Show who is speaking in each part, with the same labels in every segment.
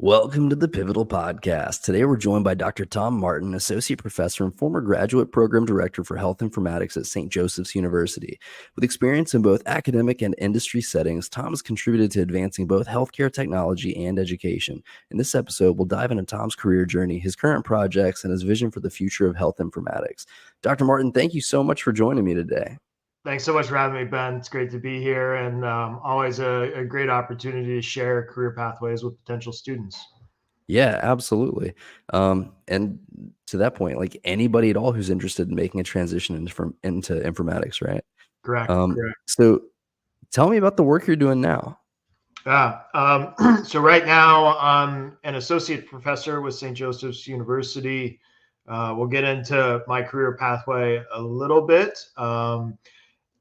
Speaker 1: Welcome to the Pivotal Podcast. Today we're joined by Dr. Tom Martin, Associate Professor and former Graduate Program Director for Health Informatics at St. Joseph's University. With experience in both academic and industry settings, Tom has contributed to advancing both healthcare technology and education. In this episode, we'll dive into Tom's career journey, his current projects, and his vision for the future of health informatics. Dr. Martin, thank you so much for joining me today.
Speaker 2: Thanks so much for having me, Ben. It's great to be here, and always a great opportunity to share career pathways with potential students.
Speaker 1: Yeah, absolutely. And to that point, like anybody at all who's interested in making a transition into informatics, right?
Speaker 2: Correct.
Speaker 1: So tell me about the work you're doing now.
Speaker 2: So right now I'm an associate professor with St. Joseph's University. We'll get into my career pathway a little bit. I'm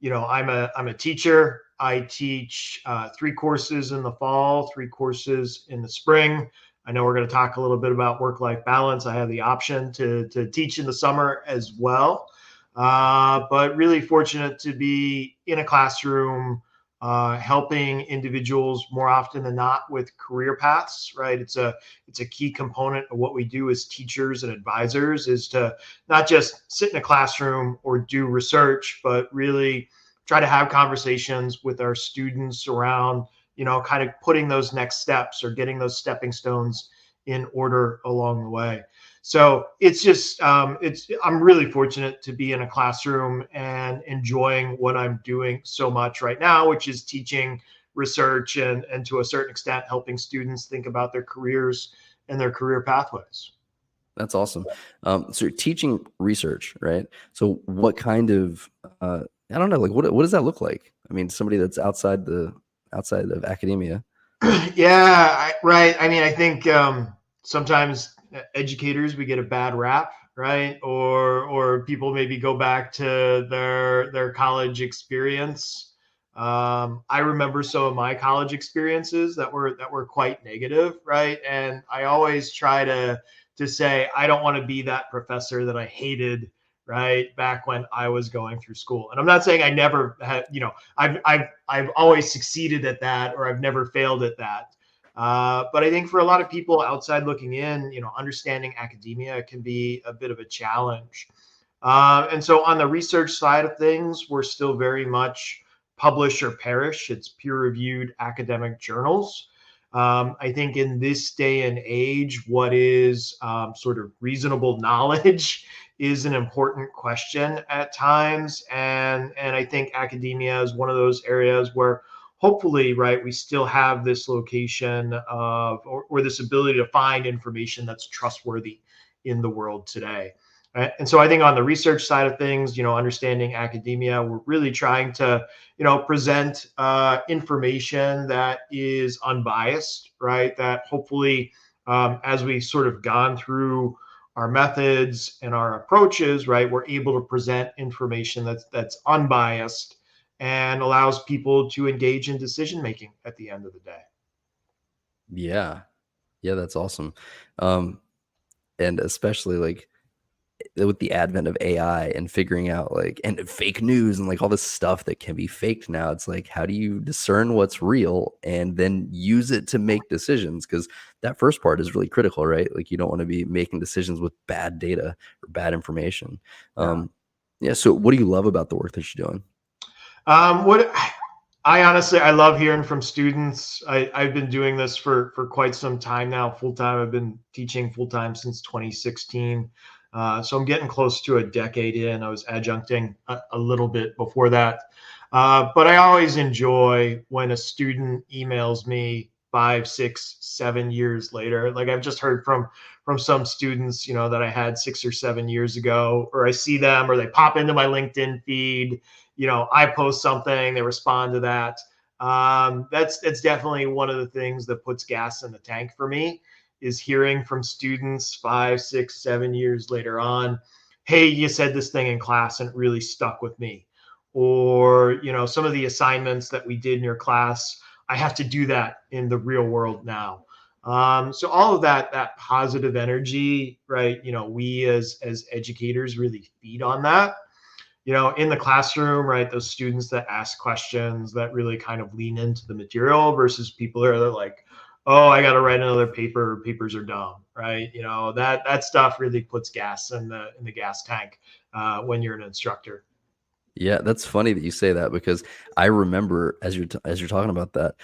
Speaker 2: a teacher. I teach 3 courses in the fall, 3 courses in the spring. I know we're going to talk a little bit about work-life balance. I have the option to teach in the summer as well, but really fortunate to be in a classroom helping individuals more often than not with career paths, right? It's a key component of what we do as teachers and advisors, is to not just sit in a classroom or do research, but really try to have conversations with our students around, kind of putting those next steps or getting those stepping stones in order along the way. So it's just, I'm really fortunate to be in a classroom and enjoying what I'm doing so much right now, which is teaching research and to a certain extent, helping students think about their careers and their career pathways.
Speaker 1: That's awesome. So you're teaching research, right? So what kind of, I don't know, like what does that look like? I mean, somebody that's outside of academia.
Speaker 2: Yeah, right. I mean, I think sometimes educators, we get a bad rap, right? Or people maybe go back to their college experience. I remember some of my college experiences that were quite negative, right? And I always try to say I don't want to be that professor that I hated, right, back when I was going through school. And I'm not saying I never had, I've always succeeded at that, or I've never failed at that. But I think for a lot of people outside looking in, understanding academia can be a bit of a challenge. And so on the research side of things, we're still very much publish or perish. It's peer-reviewed academic journals. I think in this day and age, what is sort of reasonable knowledge is an important question at times. And I think academia is one of those areas where hopefully, right, we still have this location of, or this ability to find information that's trustworthy in the world today. Right? And so I think on the research side of things, understanding academia, we're really trying to, present information that is unbiased, right? That hopefully, as we sort of gone through our methods and our approaches, right, we're able to present information that's unbiased and allows people to engage in decision making at the end of the day.
Speaker 1: Yeah, that's awesome. And especially like with the advent of AI and figuring out and fake news and all this stuff that can be faked now, it's like, how do you discern what's real and then use it to make decisions? Because that first part is really critical, right? Like you don't want to be making decisions with bad data or bad information. So what do you love about the work that you're doing?
Speaker 2: What I honestly, I love hearing from students. I've been doing this for quite some time now, full time. I've been teaching full time since 2016. So I'm getting close to a decade in. I was adjuncting a little bit before that. But I always enjoy when a student emails me 5, 6, 7 years later. Like I've just heard from some students, that I had 6 or 7 years ago, or I see them, or they pop into my LinkedIn feed. I post something, they respond to that. That's definitely one of the things that puts gas in the tank for me, is hearing from students 5, 6, 7 years later on, hey, you said this thing in class and it really stuck with me. Or, some of the assignments that we did in your class, I have to do that in the real world now. So all of that positive energy, right? We as educators really feed on that. In the classroom, right? Those students that ask questions, that really kind of lean into the material, versus people that are like, oh, I got to write another paper. Papers are dumb, right? That stuff really puts gas in the gas tank when you're an instructor.
Speaker 1: Yeah, that's funny that you say that because I remember as you're talking about that,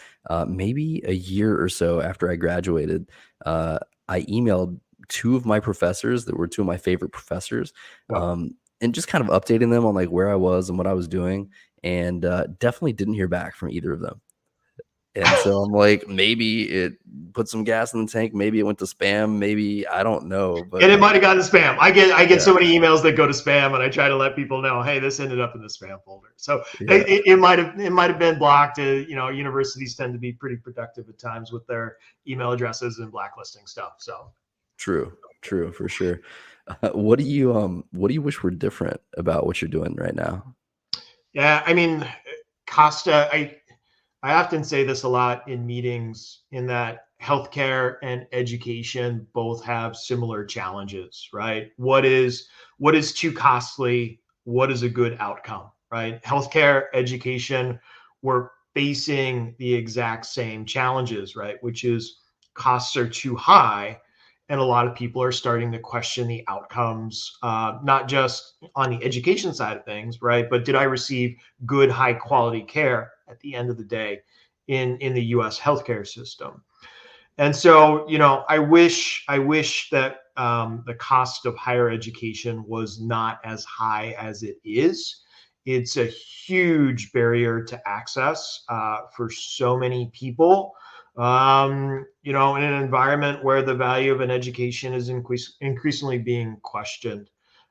Speaker 1: maybe a year or so after I graduated, I emailed two of my professors that were two of my favorite professors,
Speaker 2: Well,
Speaker 1: and just kind of updating them on like where I was and what I was doing, and definitely didn't hear back from either of them. And so I'm like, maybe it put some gas in the tank, maybe it went to spam, maybe I don't know, but
Speaker 2: and it might have gone to spam. I get
Speaker 1: yeah,
Speaker 2: so many emails that go to spam, and I try to let people know, hey, this ended up in the spam folder. So
Speaker 1: yeah,
Speaker 2: it might have been blocked. Universities tend to be pretty productive at times with their email addresses and blacklisting stuff. So
Speaker 1: true, true for sure. What do you wish were different about what you're doing right now?
Speaker 2: yeah, I mean, Costa. I often say this a lot in meetings, in that healthcare and education both have similar challenges, right? What is too costly? What is a good outcome, right? Healthcare, education, we're facing the exact same challenges, right? Which is costs are too high, and a lot of people are starting to question the outcomes, not just on the education side of things, right? But did I receive good, high quality care at the end of the day in the U.S. healthcare system? And so, I wish that the cost of higher education was not as high as it is. It's a huge barrier to access for so many people. In an environment where the value of an education is increasingly being questioned.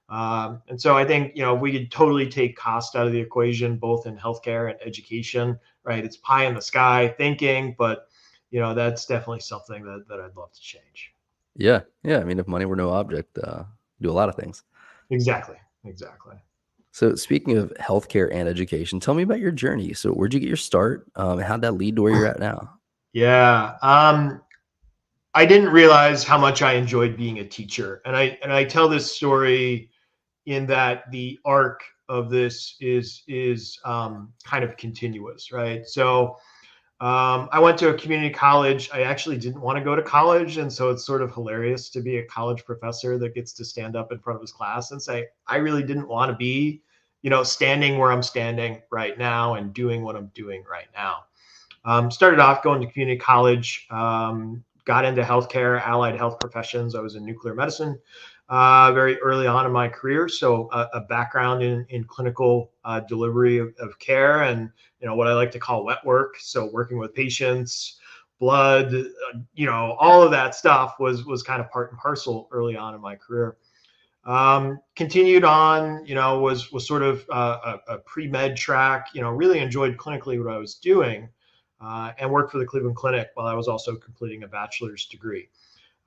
Speaker 2: And so I think, if we could totally take cost out of the equation, both in healthcare and education, right? It's pie in the sky thinking, but that's definitely something that I'd love to change.
Speaker 1: Yeah, yeah. I mean, if money were no object, do a lot of things.
Speaker 2: Exactly. Exactly.
Speaker 1: So, speaking of healthcare and education, tell me about your journey. So, where'd you get your start? How'd that lead to where you're at now?
Speaker 2: Yeah. I didn't realize how much I enjoyed being a teacher. And I tell this story in that the arc of this is kind of continuous, right? So I went to a community college. I actually didn't want to go to college. And so it's sort of hilarious to be a college professor that gets to stand up in front of his class and say, I really didn't want to be, standing where I'm standing right now and doing what I'm doing right now. Started off going to community college, got into healthcare, allied health professions. I was in nuclear medicine very early on in my career. So a background in clinical delivery of care, and what I like to call wet work. So working with patients, blood, all of that stuff was kind of part and parcel early on in my career. Continued on, was sort of a pre-med track. Really enjoyed clinically what I was doing, and worked for the Cleveland Clinic while I was also completing a bachelor's degree.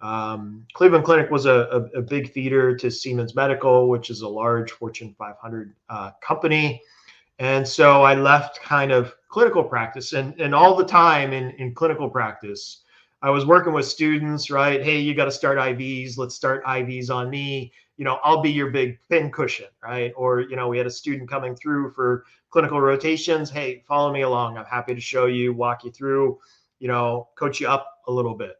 Speaker 2: Cleveland Clinic was a big feeder to Siemens Medical, which is a large Fortune 500 company. And so I left kind of clinical practice, and all the time in clinical practice, I was working with students, right? Hey, you got to start IVs. Let's start IVs on me. I'll be your big pin cushion, right? Or, we had a student coming through for clinical rotations. Hey, follow me along. I'm happy to show you, walk you through, coach you up a little bit.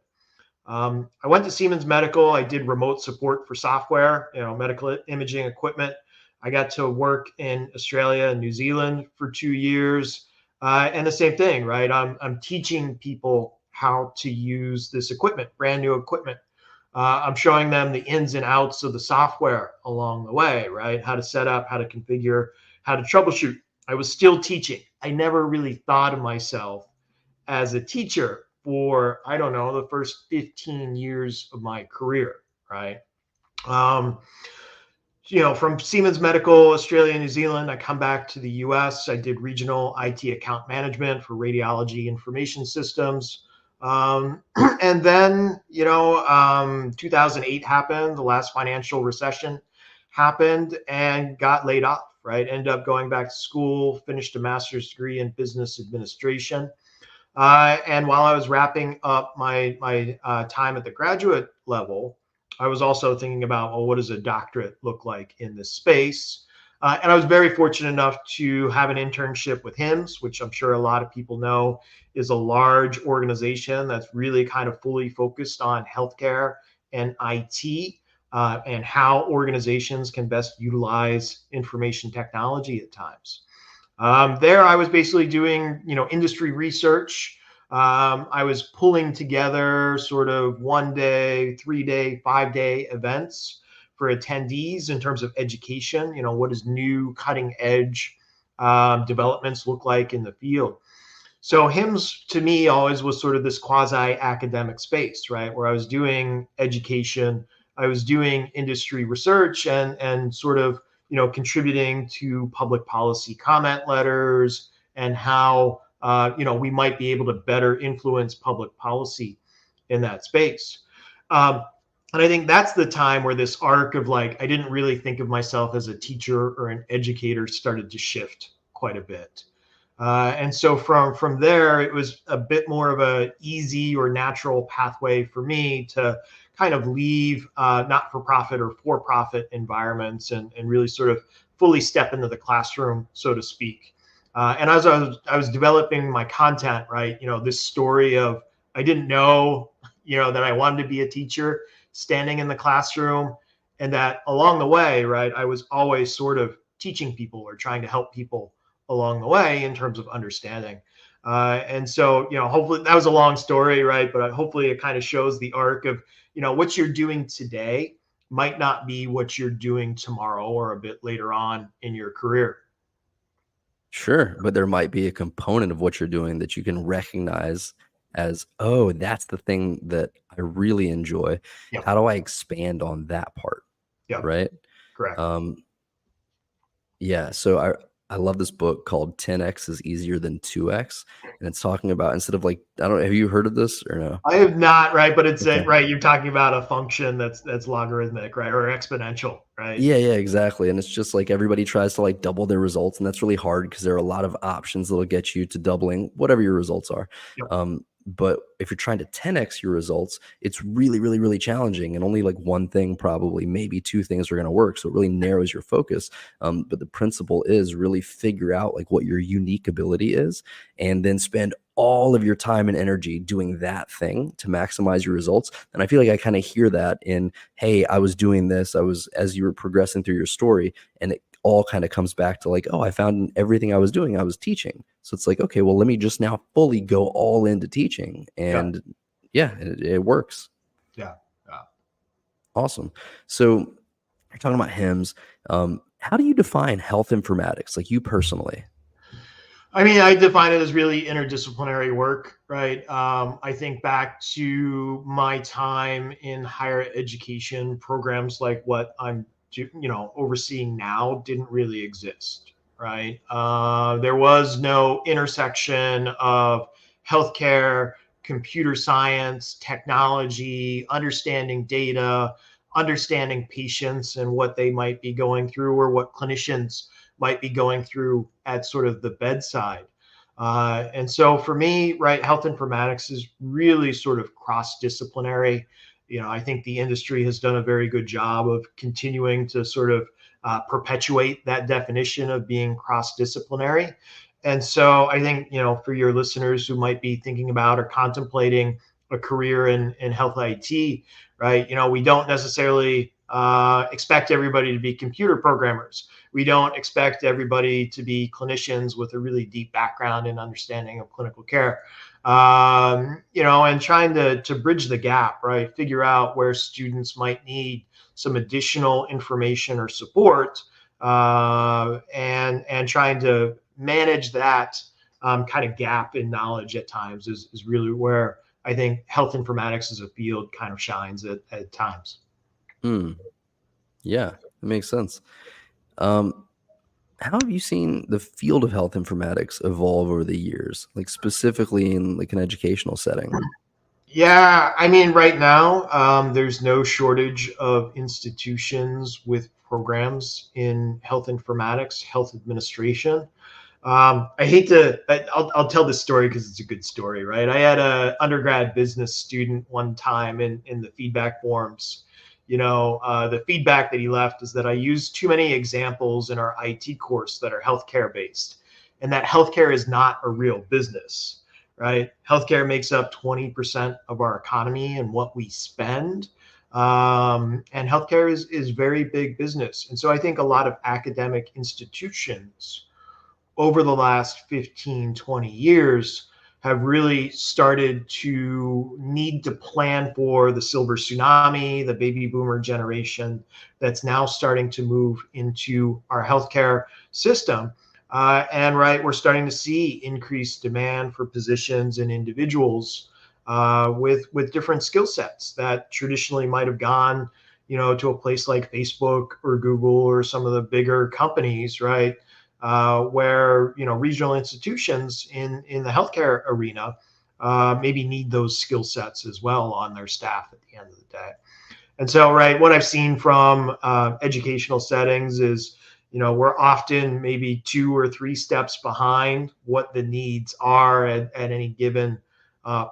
Speaker 2: I went to Siemens Medical. I did remote support for software, medical imaging equipment. I got to work in Australia and New Zealand for 2 years. And the same thing, right? I'm teaching people how to use this equipment, brand new equipment. I'm showing them the ins and outs of the software along the way, right? How to set up, how to configure, how to troubleshoot. I was still teaching. I never really thought of myself as a teacher for, I don't know, the first 15 years of my career, right? Um, from Siemens Medical, Australia, New Zealand, I come back to the US. I did regional IT account management for radiology information systems. And then, 2008 happened, the last financial recession happened, and got laid off, right? Ended up going back to school, finished a master's degree in business administration. And while I was wrapping up my time at the graduate level, I was also thinking about, well, what does a doctorate look like in this space? And I was very fortunate enough to have an internship with HIMSS, which I'm sure a lot of people know is a large organization that's really kind of fully focused on healthcare and IT, and how organizations can best utilize information technology at times. There, I was basically doing, industry research. I was pulling together sort of 1 day, 3 day, 5 day events for attendees in terms of education. What does new cutting edge developments look like in the field? So HIMSS to me always was sort of this quasi academic space, right, where I was doing education, I was doing industry research, and sort of contributing to public policy comment letters and how we might be able to better influence public policy in that space. Um, and I think that's the time where this arc of like I didn't really think of myself as a teacher or an educator started to shift quite a bit. And so from there, it was a bit more of a easy or natural pathway for me to kind of leave not for profit or for profit environments and really sort of fully step into the classroom, so to speak. And as I was developing my content, right, this story of I didn't know, that I wanted to be a teacher, standing in the classroom, and that along the way, right, I was always sort of teaching people or trying to help people along the way in terms of understanding. And so, hopefully that was a long story, right? But hopefully it kind of shows the arc of, what you're doing today might not be what you're doing tomorrow or a bit later on in your career.
Speaker 1: Sure, but there might be a component of what you're doing that you can recognize as, "Oh, that's the thing that I really enjoy.
Speaker 2: Yep.
Speaker 1: How do I expand on that part?"
Speaker 2: Yep.
Speaker 1: Right?
Speaker 2: Correct.
Speaker 1: Um, yeah, so I love this book called 10x is easier than 2x, and it's talking about instead of like I don't know, have you heard of this or no?
Speaker 2: I have not, right, but it's
Speaker 1: Okay.
Speaker 2: right. You're talking about a function that's logarithmic, right, or exponential, right?
Speaker 1: Yeah, yeah, exactly, and it's just like everybody tries to, like, double their results, and that's really hard because there are a lot of options that'll get you to doubling whatever your results are,
Speaker 2: Yep.
Speaker 1: but if you're trying to 10x your results, it's really, really, really challenging, and only, like, one thing probably, maybe 2 things are gonna work, so it really narrows your focus, but the principle is really figure out, like, what your unique ability is, and then spend all of your time and energy doing that thing to maximize your results, and I feel like I kinda hear that in hey, I was doing this. I was as you were progressing through your story, and it all kind of comes back to like, oh, I found everything I was doing, I was teaching. So it's like, okay, well, let me just now fully go all into teaching.
Speaker 2: Yeah.
Speaker 1: And yeah, it works.
Speaker 2: Yeah. Yeah.
Speaker 1: Awesome. So you're talking about hymns. How do you define health informatics, like you personally?
Speaker 2: I mean, I define it as really interdisciplinary work, right? I think back to my time in higher education programs like what I'm, overseeing now didn't really exist, right? There was no intersection of healthcare, computer science, technology, understanding data, understanding patients and what they might be going through or what clinicians might be going through at sort of the bedside. And so for me, right, health informatics is really sort of cross disciplinary. I think the industry has done a very good job of continuing to sort of perpetuate that definition of being cross disciplinary. And so I think, for your listeners who might be thinking about or contemplating a career in health IT, right, we don't necessarily expect everybody to be computer programmers. We don't expect everybody to be clinicians with a really deep background and understanding of clinical care. And trying to bridge the gap, right? Figure out where students might need some additional information or support, and trying to manage that kind of gap in knowledge at times is really where I think health informatics as a field kind of shines at times.
Speaker 1: Hmm. Yeah, that makes sense. Um, how have you seen the field of health informatics evolve over the years, like specifically in like an educational setting?
Speaker 2: Yeah, I mean, right now, there's no shortage of institutions with programs in health informatics, health administration. I hate to. I'll tell this story because it's a good story, right? I had a undergrad business student one time in the feedback forms. The feedback that he left is that I used too many examples in our IT course that are healthcare based, and that healthcare is not a real business, right? Healthcare makes up 20% of our economy and what we spend. And healthcare is very big business. And so I think a lot of academic institutions over the last 15, 20 years have really started to need to plan for the silver tsunami, the baby boomer generation that's now starting to move into our healthcare system. And right, we're starting to see increased demand for positions and individuals with different skill sets that traditionally might have gone, to a place like Facebook or Google or some of the bigger companies, right? Where regional institutions in the healthcare arena maybe need those skill sets as well on their staff at the end of the day. And so, right, what I've seen from educational settings is, we're often maybe 2 or 3 steps behind what the needs are at any given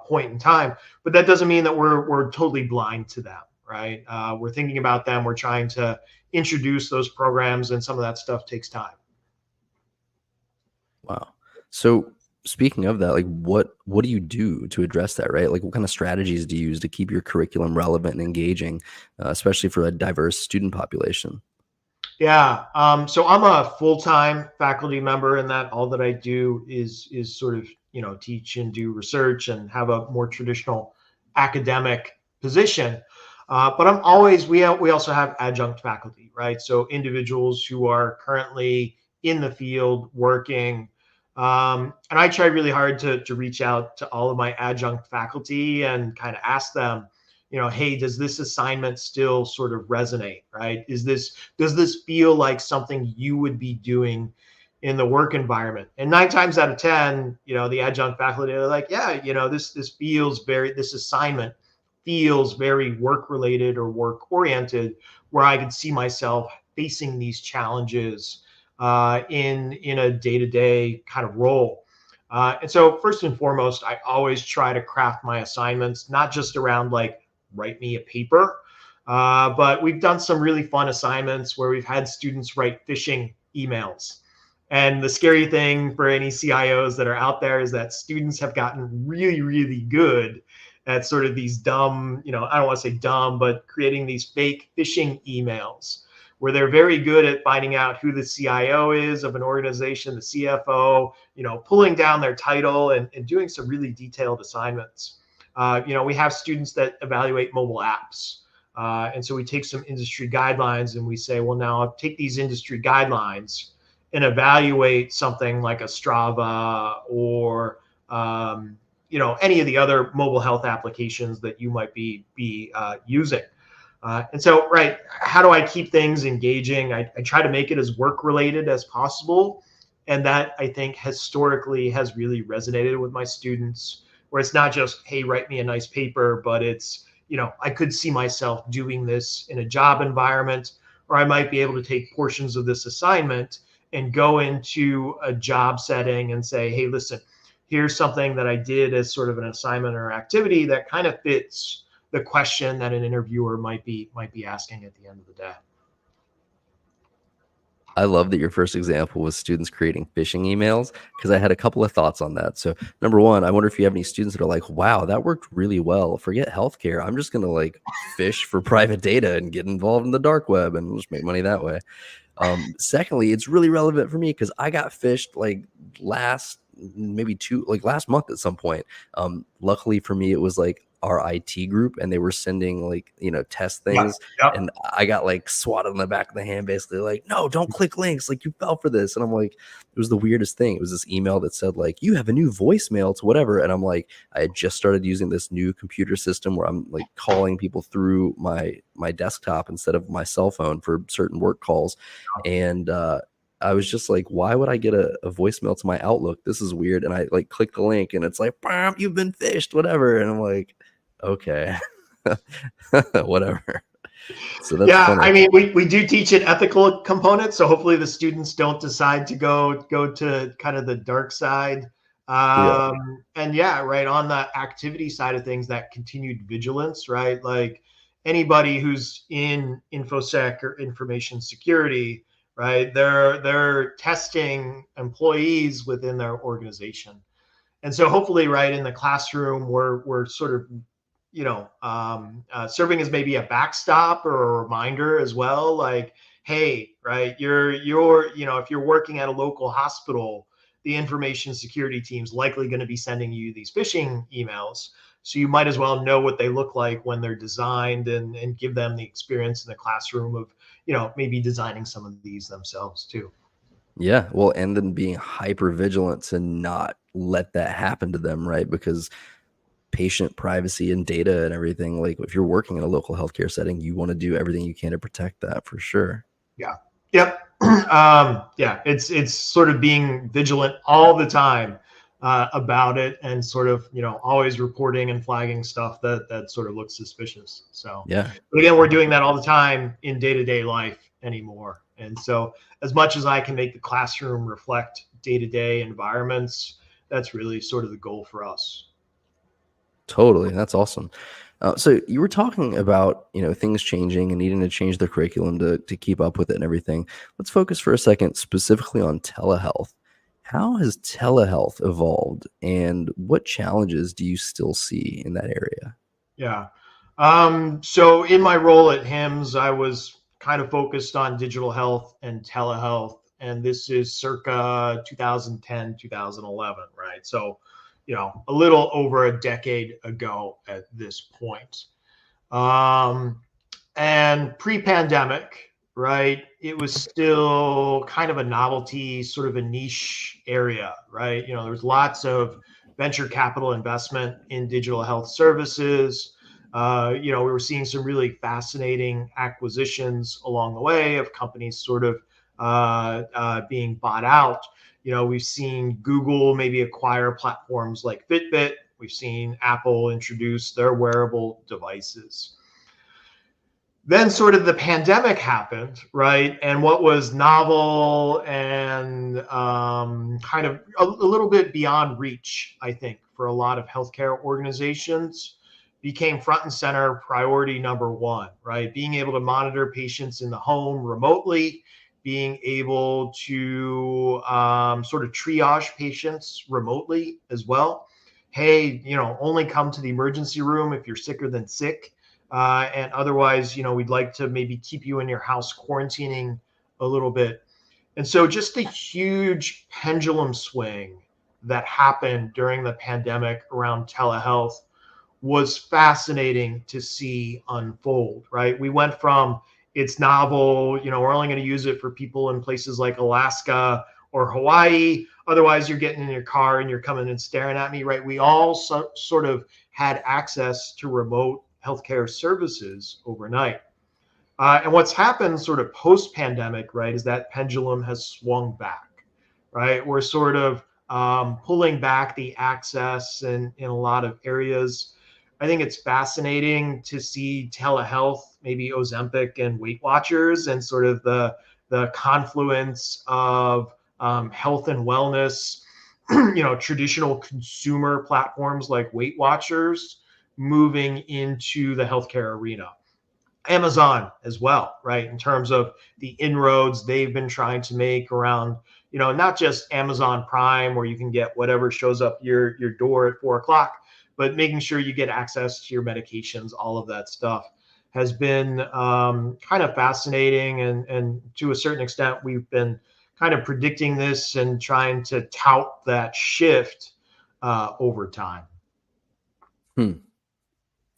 Speaker 2: point in time. But that doesn't mean that we're totally blind to them, right? We're thinking about them. We're trying to introduce those programs, and some of that stuff takes time.
Speaker 1: Wow. So speaking of that, like what do you do to address that, right? Like what kind of strategies do you use to keep your curriculum relevant and engaging, especially for a diverse student population?
Speaker 2: Yeah. So I'm a full-time faculty member, and that all that I do is sort of teach and do research and have a more traditional academic position. But I'm always we also have adjunct faculty, right? So individuals who are currently in the field working. And I try really hard to reach out to all of my adjunct faculty and kind of ask them, hey, does this assignment still sort of resonate, right? Does this feel like something you would be doing in the work environment? And 9 times out of 10, the adjunct faculty are like, yeah, this assignment feels very work related or work oriented, where I could see myself facing these challenges in a day to day kind of role. And so, first and foremost, I always try to craft my assignments not just around like write me a paper, but we've done some really fun assignments where we've had students write phishing emails. And the scary thing for any CIOs that are out there is that students have gotten really, really good at sort of these dumb, I don't want to say dumb, but creating these fake phishing emails where they're very good at finding out who the CIO is of an organization, the CFO, pulling down their title and doing some really detailed assignments. We have students that evaluate mobile apps. And so we take some industry guidelines and we say, well, now I'll take these industry guidelines and evaluate something like a Strava or any of the other mobile health applications that you might be using. And so, right, how do I keep things engaging? I try to make it as work related as possible. And that I think historically has really resonated with my students, where it's not just, hey, write me a nice paper, but it's, I could see myself doing this in a job environment, or I might be able to take portions of this assignment and go into a job setting and say, hey, listen, here's something that I did as sort of an assignment or activity that kind of fits the question that an interviewer might be asking at the end of the day.
Speaker 1: I love that your first example was students creating phishing emails because I had a couple of thoughts on that. So, number one, I wonder if you have any students that are like, wow, that worked really well. Forget healthcare. I'm just going to like fish for private data and get involved in the dark web and just make money that way. Secondly, it's really relevant for me because I got fished like last month at some point. Luckily for me, it was like our IT group and they were sending like, test
Speaker 2: Yeah.
Speaker 1: things.
Speaker 2: Yep.
Speaker 1: And I got like swatted on the back of the hand, basically like, no, don't click links. Like you fell for this. And I'm like, it was the weirdest thing. It was this email that said like, you have a new voicemail to whatever. And I'm like, I had just started using this new computer system where I'm like calling people through my desktop instead of my cell phone for certain work calls. And I was just like, why would I get a voicemail to my Outlook? This is weird. And I like click the link and it's like, bam, you've been fished, whatever. And I'm like, okay, whatever. So that's
Speaker 2: Yeah,
Speaker 1: funny.
Speaker 2: I mean, we do teach an ethical component, so hopefully the students don't decide to go to kind of the dark side.
Speaker 1: Yeah.
Speaker 2: And yeah, right on the activity side of things, that continued vigilance, right? Like anybody who's in infosec or information security, right? They're testing employees within their organization, and so hopefully, right in the classroom, we're sort of serving as maybe a backstop or a reminder as well, like, hey, right, you're if you're working at a local hospital, the information security team's likely going to be sending you these phishing emails, so you might as well know what they look like when they're designed, and give them the experience in the classroom of maybe designing some of these themselves too.
Speaker 1: Yeah. Well, and then being hyper vigilant to not let that happen to them, right? Because patient privacy and data and everything, like if you're working in a local healthcare setting, you want to do everything you can to protect that for sure.
Speaker 2: Yeah. Yep. Yeah, it's sort of being vigilant all the time about it, and sort of always reporting and flagging stuff that sort of looks suspicious. So,
Speaker 1: Yeah.
Speaker 2: but again, we're doing that all the time in day to day life anymore. And so, as much as I can make the classroom reflect day to day environments, that's really sort of the goal for us.
Speaker 1: Totally. That's awesome. So you were talking about, things changing and needing to change the curriculum to keep up with it and everything. Let's focus for a second specifically on telehealth. How has telehealth evolved and what challenges do you still see in that area?
Speaker 2: Yeah. So in my role at HIMSS, I was kind of focused on digital health and telehealth, and this is circa 2010, 2011, right? So, a little over a decade ago at this point. Um, and pre-pandemic, right, it was still kind of a novelty, sort of a niche area, right? There was lots of venture capital investment in digital health services. We were seeing some really fascinating acquisitions along the way of companies sort of being bought out. We've seen Google maybe acquire platforms like Fitbit. We've seen Apple introduce their wearable devices. Then sort of the pandemic happened, right? And what was novel and kind of a little bit beyond reach, I think, for a lot of healthcare organizations became front and center priority number one, right? Being able to monitor patients in the home remotely, being able to sort of triage patients remotely as well. Hey, only come to the emergency room if you're sicker than sick, and otherwise, we'd like to maybe keep you in your house quarantining a little bit. And so just the huge pendulum swing that happened during the pandemic around telehealth was fascinating to see unfold, right? We went from it's novel, we're only going to use it for people in places like Alaska or Hawaii. Otherwise, you're getting in your car and you're coming and staring at me, right? We all sort of had access to remote healthcare services overnight. And what's happened sort of post pandemic, right, is that pendulum has swung back, right? We're sort of pulling back the access in a lot of areas. I think it's fascinating to see telehealth, maybe Ozempic and Weight Watchers, and sort of the confluence of health and wellness, traditional consumer platforms like Weight Watchers moving into the healthcare arena. Amazon as well, right? In terms of the inroads they've been trying to make around, not just Amazon Prime where you can get whatever shows up your door at 4 o'clock, but making sure you get access to your medications, all of that stuff has been kind of fascinating. And to a certain extent, we've been kind of predicting this and trying to tout that shift over time.
Speaker 1: Hmm.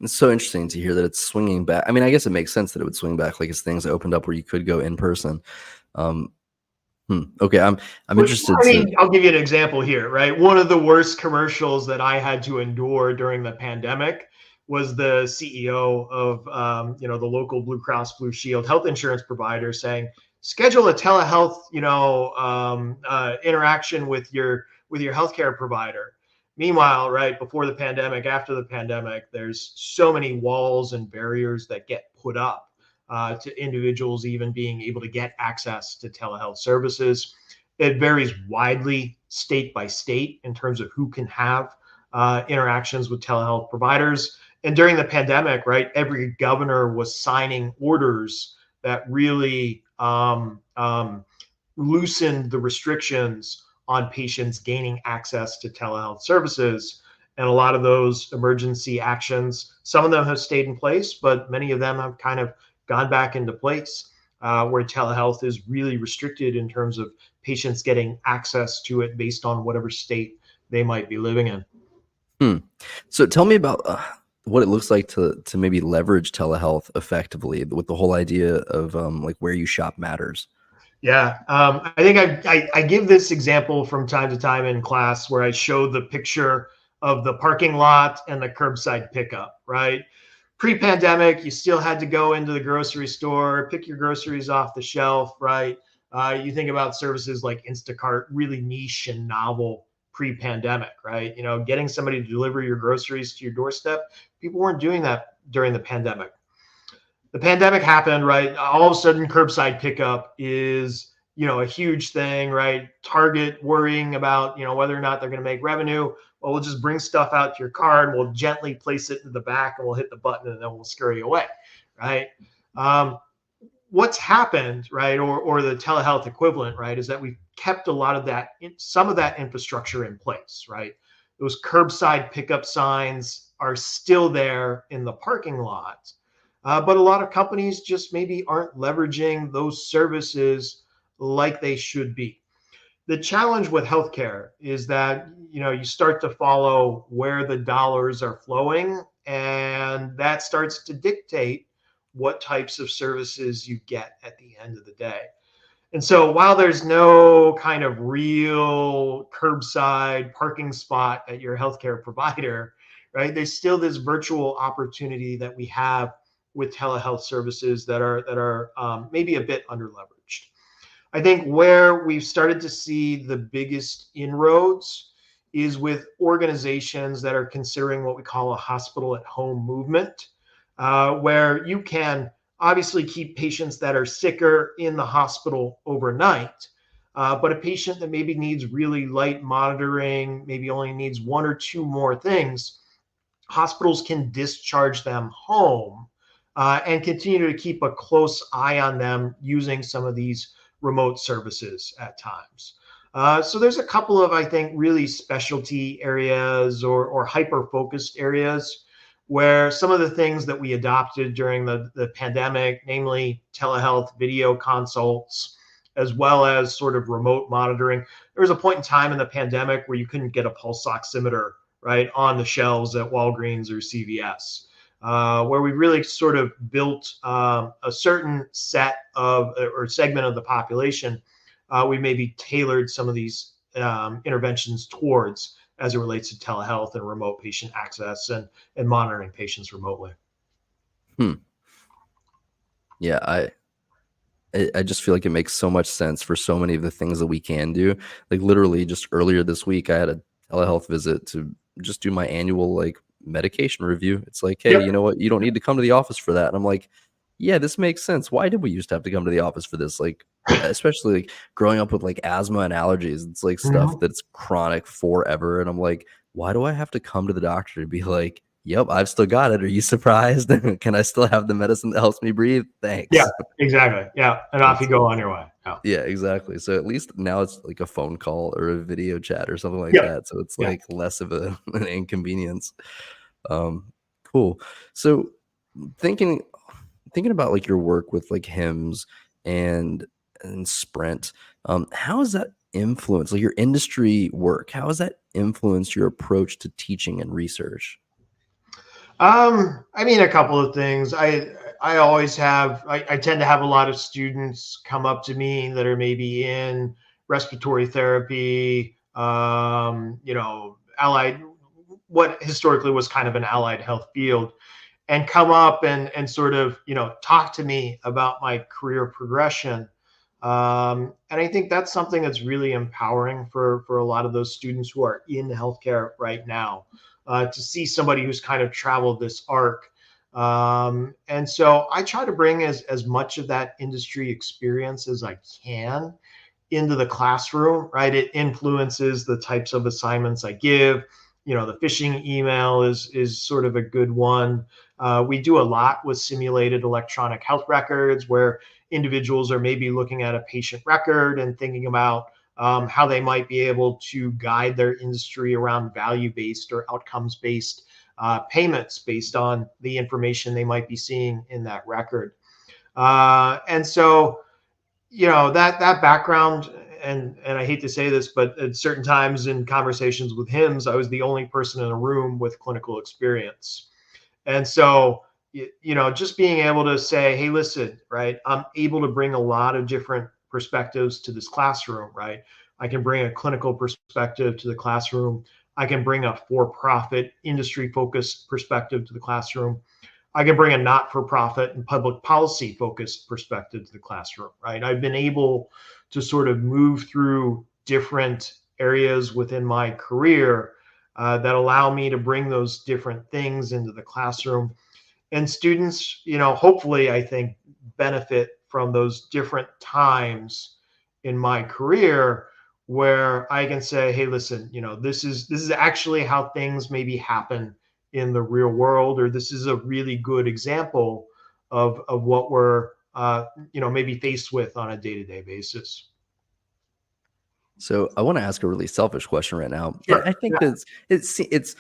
Speaker 1: It's so interesting to hear that it's swinging back. I mean, I guess it makes sense that it would swing back, like as things opened up where you could go in person. Um, okay, I'm
Speaker 2: Well,
Speaker 1: interested
Speaker 2: I
Speaker 1: to.
Speaker 2: mean, I'll give you an example here, right? One of the worst commercials that I had to endure during the pandemic was the CEO of, the local Blue Cross Blue Shield health insurance provider saying, schedule a telehealth, interaction with your healthcare provider. Meanwhile, right before the pandemic, after the pandemic, there's so many walls and barriers that get put up to individuals even being able to get access to telehealth services. It varies widely state by state in terms of who can have interactions with telehealth providers. And during the pandemic, right, every governor was signing orders that really loosened the restrictions on patients gaining access to telehealth services. And a lot of those emergency actions, some of them have stayed in place, but many of them have kind of gone back into place where telehealth is really restricted in terms of patients getting access to it based on whatever state they might be living in.
Speaker 1: Hmm. So tell me about what it looks like to maybe leverage telehealth effectively with the whole idea of like where you shop matters.
Speaker 2: Yeah, I think I give this example from time to time in class where I show the picture of the parking lot and the curbside pickup, right? Pre-pandemic, you still had to go into the grocery store, pick your groceries off the shelf, right? You think about services like Instacart, really niche and novel pre-pandemic, right? You know, getting somebody to deliver your groceries to your doorstep, people weren't doing that during the pandemic. The pandemic happened, right? All of a sudden, curbside pickup is, a huge thing, right? Target worrying about, whether or not they're going to make revenue. Well, we'll just bring stuff out to your car and we'll gently place it in the back and we'll hit the button and then we'll scurry away, right? Um, what's happened, right, or the telehealth equivalent, right, is that we've kept a lot of that, some of that infrastructure in place, right? Those curbside pickup signs are still there in the parking lot, but a lot of companies just maybe aren't leveraging those services like they should be. The challenge with healthcare is that you start to follow where the dollars are flowing, and that starts to dictate what types of services you get at the end of the day. And so while there's no kind of real curbside parking spot at your healthcare provider, right, there's still this virtual opportunity that we have with telehealth services that are maybe a bit underleveraged. I think where we've started to see the biggest inroads is with organizations that are considering what we call a hospital at home movement, where you can obviously keep patients that are sicker in the hospital overnight. But a patient that maybe needs really light monitoring, maybe only needs one or two more things, hospitals can discharge them home and continue to keep a close eye on them using some of these remote services at times. So there's a couple of, I think, really specialty areas or hyper-focused areas where some of the things that we adopted during the pandemic, namely telehealth video consults, as well as sort of remote monitoring. There was a point in time in the pandemic where you couldn't get a pulse oximeter, right, on the shelves at Walgreens or CVS. Where we really sort of built a certain set of or segment of the population, we maybe tailored some of these interventions towards as it relates to telehealth and remote patient access and monitoring patients remotely.
Speaker 1: Hmm. Yeah, I just feel like it makes so much sense for so many of the things that we can do. Like literally just earlier this week, I had a telehealth visit to just do my annual like medication review. It's like, hey, you
Speaker 2: Yep.
Speaker 1: know what? You don't need to come to the office for that. And I'm like, yeah, this makes sense. Why did we used to have to come to the office for this? Like, especially like growing up with like asthma and allergies, it's like stuff
Speaker 2: Mhm.
Speaker 1: that's chronic forever. And I'm like, why do I have to come to the doctor to be like, yep, I've still got it. Are you surprised? Can I still have the medicine that helps me breathe?
Speaker 2: Yeah,
Speaker 1: Thanks.
Speaker 2: exactly. Yeah, and off you go
Speaker 1: It's
Speaker 2: on your way. Yeah.
Speaker 1: yeah, exactly. So at least now it's like a phone call or a video chat or something like
Speaker 2: Yeah.
Speaker 1: that. So it's
Speaker 2: Yeah.
Speaker 1: like less of an inconvenience. Um, cool. So thinking thinking about like your work with like hymns and Sprint, how has that influenced like your industry work? How has that influenced your approach to teaching and research?
Speaker 2: I mean, a couple of things. I always have. I tend to have a lot of students come up to me that are maybe in respiratory therapy, allied, what historically was kind of an allied health field, and come up and sort of talk to me about my career progression. And I think that's something that's really empowering for a lot of those students who are in healthcare right now, to see somebody who's kind of traveled this arc. And so I try to bring as much of that industry experience as I can into the classroom, right? It influences the types of assignments I give. The phishing email is sort of a good one. We do a lot with simulated electronic health records where individuals are maybe looking at a patient record and thinking about how they might be able to guide their industry around value-based or outcomes-based payments based on the information they might be seeing in that record. And so that background, and I hate to say this, but at certain times in conversations with HIMSS, I was the only person in a room with clinical experience. And so just being able to say, hey, listen, right, I'm able to bring a lot of different perspectives to this classroom, right? I can bring a clinical perspective to the classroom. I can bring a for-profit industry focused perspective to the classroom. I can bring a not-for-profit and public policy focused perspective to the classroom, right? I've been able to sort of move through different areas within my career that allow me to bring those different things into the classroom. And students, hopefully, I think, benefit from those different times in my career where I can say, hey, listen, this is actually how things maybe happen in the real world, or this is a really good example of what we're maybe faced with on a day-to-day basis.
Speaker 1: So I want to ask a really selfish question right now, and I
Speaker 2: Sure.
Speaker 1: think
Speaker 2: Yeah.
Speaker 1: that it's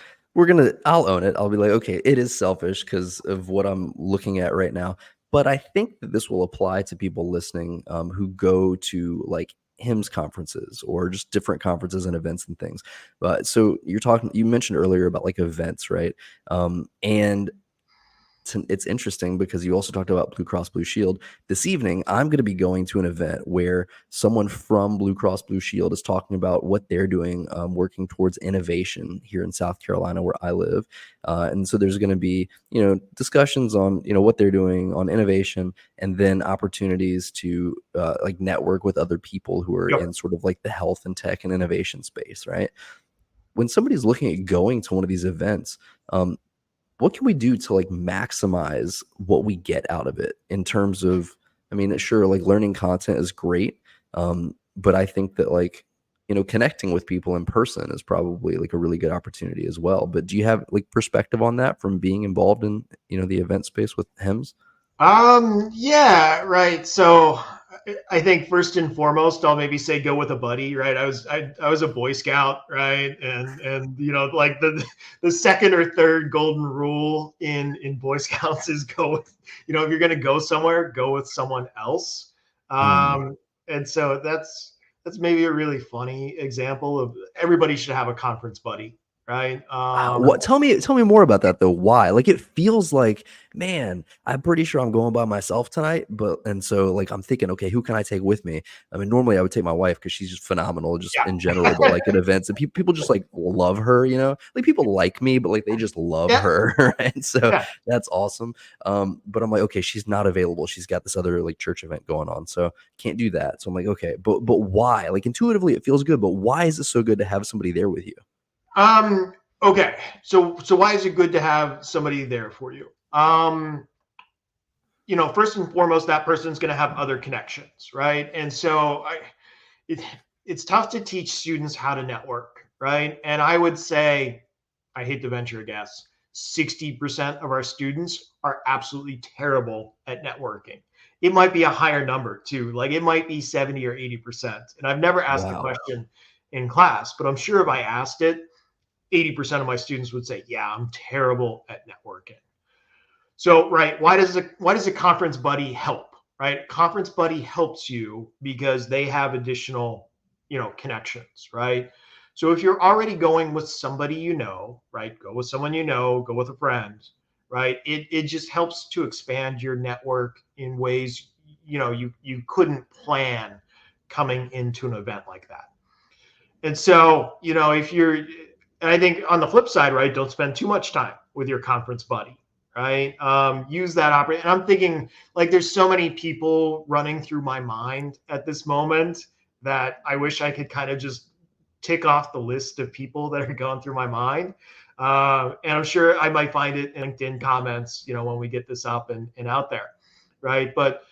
Speaker 1: I'll own it. I'll be like, okay, it is selfish because of what I'm looking at right now. But I think that this will apply to people listening who go to like HIMSS conferences or just different conferences and events and things. But so you mentioned earlier about like events, right? And it's interesting because you also talked about Blue Cross Blue Shield. This evening, I'm going to be going to an event where someone from Blue Cross Blue Shield is talking about what they're doing, working towards innovation here in South Carolina, where I live. And so there's going to be, discussions on, what they're doing on innovation, and then opportunities to like network with other people who are
Speaker 2: Yep.
Speaker 1: in sort of like the health and tech and innovation space, right? When somebody's looking at going to one of these events, what can we do to like maximize what we get out of it in terms of, I mean, sure, like learning content is great. But I think that like, connecting with people in person is probably like a really good opportunity as well. But do you have like perspective on that from being involved in, the event space with HIMSS?
Speaker 2: Yeah, right. So I think first and foremost, I'll maybe say go with a buddy, right? I was a Boy Scout, right? And like the second or third golden rule in Boy Scouts is go with, if you're gonna go somewhere, go with someone else.
Speaker 1: Mm.
Speaker 2: And so that's maybe a really funny example of everybody should have a conference buddy, right?
Speaker 1: Wow, what tell me more about that though, why? Like, it feels like, man, I'm pretty sure I'm going by myself tonight, and so, like, I'm thinking, "Okay, who can I take with me?" I mean, normally, I would take my wife because she's just phenomenal just in general, but,
Speaker 2: Yeah.
Speaker 1: like, at events and people just, like, love her, you know? Like, people like me, but, like, they just love
Speaker 2: Yeah.
Speaker 1: her, right? So,
Speaker 2: Yeah.
Speaker 1: that's awesome, but I'm like, "Okay, she's not available, she's got this other, like, church event going on, so can't do that." So I'm like, "Okay, but why?" Like, intuitively, it feels good, but why is it so good to have somebody there with you?
Speaker 2: Um, okay. So why is it good to have somebody there for you? First and foremost, that person's going to have other connections, right? And so it, it's tough to teach students how to network, right? And I would say, I hate to venture a guess, 60% of our students are absolutely terrible at networking. It might be a higher number too. Like it might be 70 or 80%. And I've never asked the
Speaker 1: Wow.
Speaker 2: question in class, but I'm sure if I asked it, 80% of my students would say, yeah, I'm terrible at networking. So, right, why does a conference buddy help? Right? Conference buddy helps you because they have additional, connections, right? So if you're already going with somebody right, go with someone go with a friend, right? It just helps to expand your network in ways you couldn't plan coming into an event like that. And so, if you're, and I think on the flip side, right, don't spend too much time with your conference buddy, right? Use that opportunity. And I'm thinking, like, there's so many people running through my mind at this moment that I wish I could kind of just tick off the list of people that are going through my mind. And I'm sure I might find it in LinkedIn comments, when we get this up and out there, right? But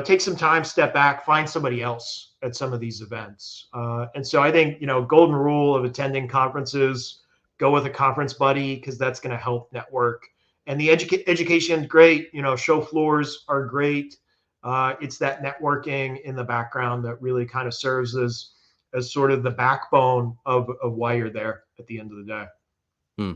Speaker 2: take some time, step back, find somebody else at some of these events. And so I think, golden rule of attending conferences, go with a conference buddy because that's going to help network. And the education is great. Show floors are great. It's that networking in the background that really kind of serves as sort of the backbone of why you're there at the end of the day.
Speaker 1: Hmm.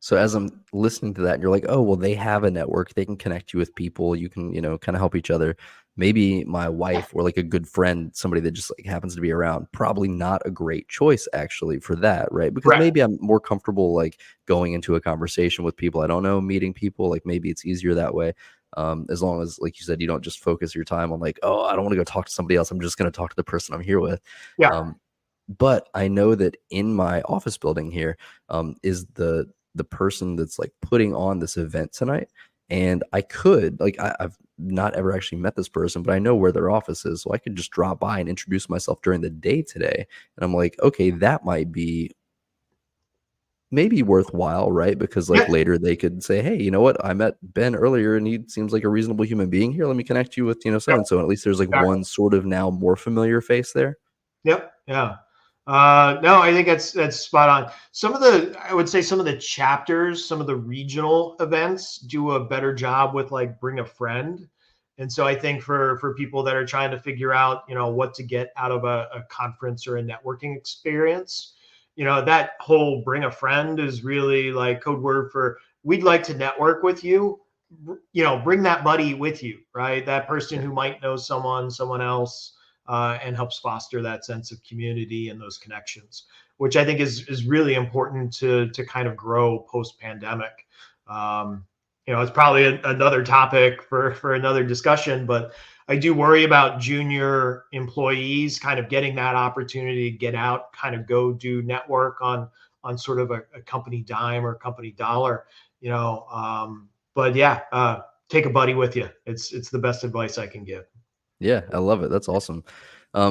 Speaker 1: So as I'm listening to that, and you're like, oh, well, they have a network. They can connect you with people. You can, kind of help each other. Maybe my wife or like a good friend, somebody that just like happens to be around, probably not a great choice actually for that, right? Because
Speaker 2: Correct.
Speaker 1: maybe I'm more comfortable like going into a conversation with people I don't know, meeting people. Like maybe it's easier that way. As long as, like you said, you don't just focus your time on like, oh, I don't want to go talk to somebody else. I'm just going to talk to the person I'm here with.
Speaker 2: Yeah.
Speaker 1: But I know that in my office building here is the person that's like putting on this event tonight. And I could like I've not ever actually met this person, but I know where their office is, so I could just drop by and introduce myself during the day today. And I'm like, okay, that might be maybe worthwhile, right? Because like
Speaker 2: Yeah.
Speaker 1: later they could say, hey, you know what? I met Ben earlier and he seems like a reasonable human being here. Let me connect you with, so
Speaker 2: Yep.
Speaker 1: and so. And at least there's like
Speaker 2: Exactly.
Speaker 1: one sort of now more familiar face there.
Speaker 2: Yep. Yeah. No, I think that's spot on. I would say some of the chapters, some of the regional events do a better job with like bring a friend. And so I think for people that are trying to figure out, what to get out of a conference or a networking experience, that whole bring a friend is really like code word for we'd like to network with you. Bring that buddy with you, right? That person
Speaker 1: Yeah.
Speaker 2: who might know someone else, and helps foster that sense of community and those connections, which I think is really important to kind of grow post pandemic. It's probably another topic for another discussion, but I do worry about junior employees kind of getting that opportunity to get out, kind of go do network on sort of a company dime or company dollar, but yeah, take a buddy with you. It's the best advice I can give.
Speaker 1: Yeah, I love it. That's awesome.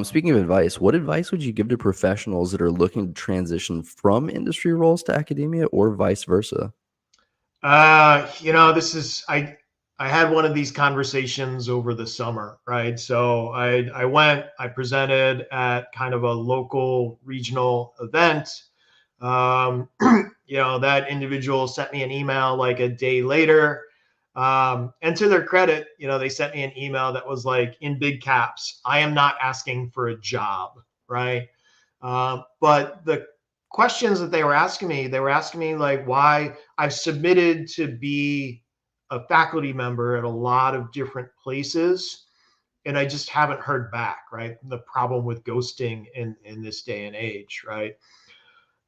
Speaker 1: Speaking of advice, what advice would you give to professionals that are looking to transition from industry roles to academia or vice versa?
Speaker 2: This is I had one of these conversations over the summer, right? So I presented at kind of a local regional event. Um, that individual sent me an email like a day later. And to their credit, they sent me an email that was like in big caps, I am not asking for a job, right? But the questions that they were asking me like why I've submitted to be a faculty member at a lot of different places and I just haven't heard back, right? The problem with ghosting in this day and age, right?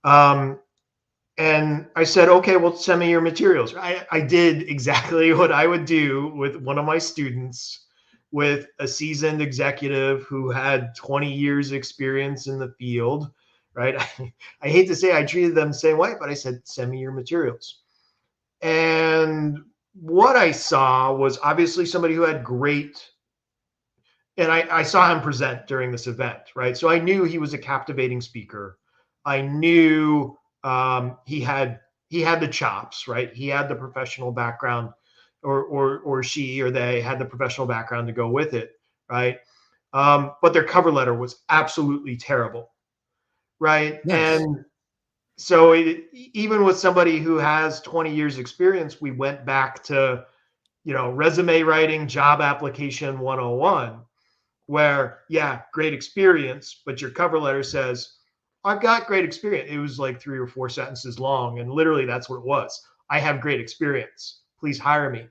Speaker 2: Um, and I said, okay, well, send me your materials. I did exactly what I would do with one of my students with a seasoned executive who had 20 years experience in the field, right? I hate to say I treated them the same way, but I said, send me your materials. And what I saw was obviously somebody who had great, and I saw him present during this event, right? So I knew he was a captivating speaker. I knew he had the chops, right? He had the professional background, or she or they had the professional background to go with it, right? But their cover letter was absolutely terrible, right?
Speaker 1: Nice.
Speaker 2: And so even with somebody who has 20 years experience, we went back to resume writing, job application 101, where yeah, great experience, but your cover letter says I've got great experience. It was like 3 or 4 sentences long, and literally that's what it was. I have great experience. Please hire me.